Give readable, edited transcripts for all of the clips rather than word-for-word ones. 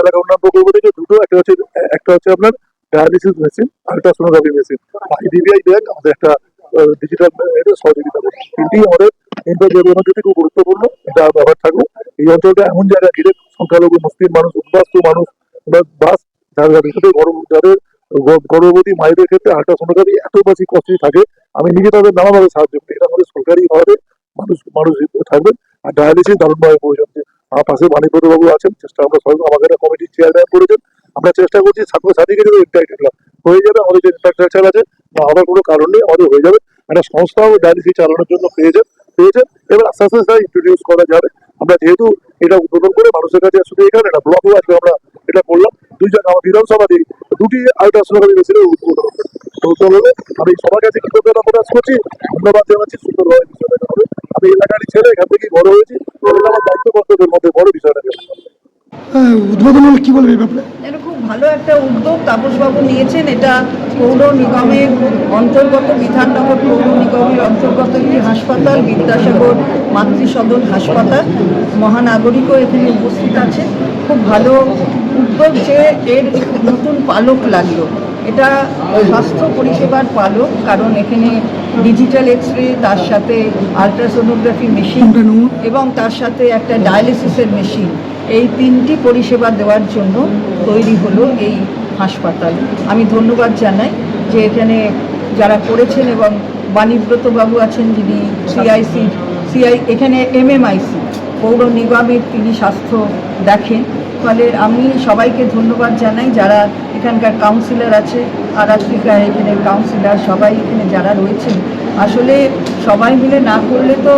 এলাকা উন্নয়ন প্রকল্প থেকে দুটো, একটা হচ্ছে আপনার dialysis machine, ultrasonography machine, IDBI bank আমাদের একটা ডিজিটাল সহযোগিতা করে। তিনটি আমাদের ইন্টারভিউ খুব গুরুত্বপূর্ণ এটা ব্যাপার থাকবে। এই অঞ্চলটা এমন জায়গা ঘিরে সংখ্যালঘু মুসলিম মানুষ, উদ্বাস্তু মানুষ, বাস যাদের যাদের গর্ভবতী মায়েদের ক্ষেত্রে আলট্রাসোনোগ্রাফি এত বেশি কস্টলি থাকে, আমি নিজে তাদের নানাভাবে সাহায্য করি। এটা আমাদের সরকারি ভাবে মানুষ মানুষ থাকবে। আর ডায়ালিসিস দারুণভাবে প্রয়োজন। আমার পাশে বাণীপদ বাবু আছেন, চেষ্টা আমরা সবাই, আমাকে একটা কমিটির চেয়ারম্যান করেছেন, আমরা চেষ্টা করছি ছাত্রছাত্রীকে যদি হয়ে যাবে। আমাদের যে ইনফ্রাস্ট্রাকচার আছে আবার কোনো কারণ নেই, আমাদের হয়ে যাবে। একটা সংস্থাও ডায়ালিসিস চালানোর জন্য পেয়েছেন। এবার আস্তে আস্তে সেটা ইন্ট্রোডিউস করা যাবে। আমরা যেহেতু এটা উদ্বোধন করে মানুষের কাছে শুধু এখানে না, ব্লকেও আজকে আমরা এটা করলাম। দুই জায়গা আমার বিধানসভাতেই দুটি আলট্রাসোনোগ্রাফি মেশিনের উদ্বোধন হলো। আমি সবার কাছে কৃতজ্ঞতা প্রকাশ করছি, ধন্যবাদ জানাচ্ছি সুন্দরভাবে বিষয়টাকে হবে। আমি এলাকারই ছেলে, এখান থেকেই বড় হয়েছি, আমার দায়িত্ব কর্তব্যের মধ্যে বড় বিষয়টাকে উদ্বোধন হলে কি বলবে এই ব্যাপারে? এটা খুব ভালো একটা উদ্যোগ তাপসবাবু নিয়েছেন। এটা পৌর নিগমের অন্তর্গত, বিধাননগর পৌর নিগমের অন্তর্গত একটি হাসপাতাল, বিদ্যাসাগর মাতৃসদন হাসপাতাল। মহানাগরিকও এখানে উপস্থিত আছে। খুব ভালো উদ্যোগ যে এর নতুন পালক লাগলো। এটা স্বাস্থ্য পরিষেবার পালক, কারণ এখানে ডিজিটাল এক্সরে, তার সাথে আলট্রাসোনোগ্রাফি মেশিন এবং তার সাথে একটা ডায়ালিসিসের মেশিন, এই তিনটি পরিষেবা দেওয়ার জন্য তৈরি হলো এই হাসপাতাল। আমি ধন্যবাদ জানাই যে এখানে যারা করেছেন, এবং বাণীব্রতবাবু আছেন যিনি এখানে MMIC পৌর নিগমের, তিনি স্বাস্থ্য দেখেন। ফলে আমি সবাইকে ধন্যবাদ জানাই, যারা এখানকার কাউন্সিলর আছে, আরাত্রিকা এখানের কাউন্সিলর, সবাই এখানে যারা রয়েছেন। আসলে সবাই মিলে না করলে তো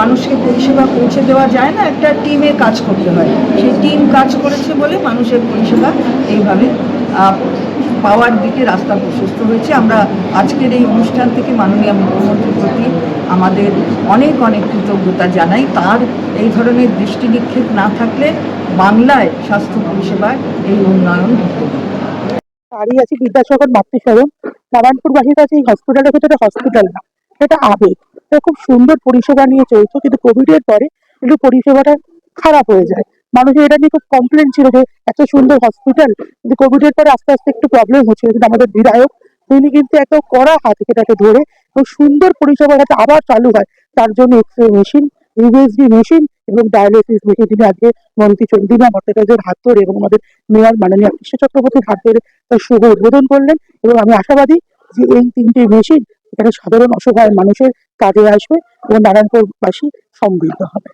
মানুষকে পরিষেবা পৌঁছে দেওয়া যায় না, একটা টিমে কাজ করতে হয়। সেই টিম কাজ করেছে বলে মানুষের পরিষেবা এইভাবে পাওয়ার দিকে রাস্তা প্রশস্ত হয়েছে। আমরা আজকের এই অনুষ্ঠান থেকে মাননীয় মুখ্যমন্ত্রীর প্রতি আমাদের অনেক অনেক কৃতজ্ঞতা জানাই। তার এই ধরনের দৃষ্টি নিক্ষেপ না থাকলে বাংলায় স্বাস্থ্য পরিষেবার এই উন্নয়ন হতো না। দাঁড়িয়ে আছি বিদ্যাসাগর মাতৃসদন। নারায়ণপুরবাসীর কাছে এই হসপিটালটা কিন্তু হসপিটাল না, এটা আবেগ। এটা খুব সুন্দর পরিষেবা নিয়ে চলছে, কিন্তু কোভিডের পরে একটু পরিষেবাটা খারাপ হয়ে যায়। মানুষের এটা নিয়ে খুব কমপ্লেন ছিল যে এত সুন্দর হসপিটাল, কিন্তু কোভিডের পরে আস্তে আস্তে একটু প্রবলেম হচ্ছিল। কিন্তু আমাদের বিধায়ক তিনি কিন্তু এত কড়া হাতে এটাকে ধরে এবং সুন্দর পরিষেবা যাতে আবার চালু হয় তার জন্য এক্সরে মেশিন, ইউএসডি মেশিন এবং ডায়ালিসিস মেশিন তিনি আজকে মন্ত্রী চন্দ্রিমা ভট্টাচার্যের হাত ধরে এবং আমাদের মেয়র মাননীয় কৃষ্ণ চক্রবর্তীর হাত ধরে তার শুভ উদ্বোধন করলেন। এবং আমি আশাবাদী যে এই তিনটে মেশিন এখানে সাধারণ অসহায় মানুষের কাজে আসবে এবং নারায়ণপুরবাসী সমৃদ্ধ হবে।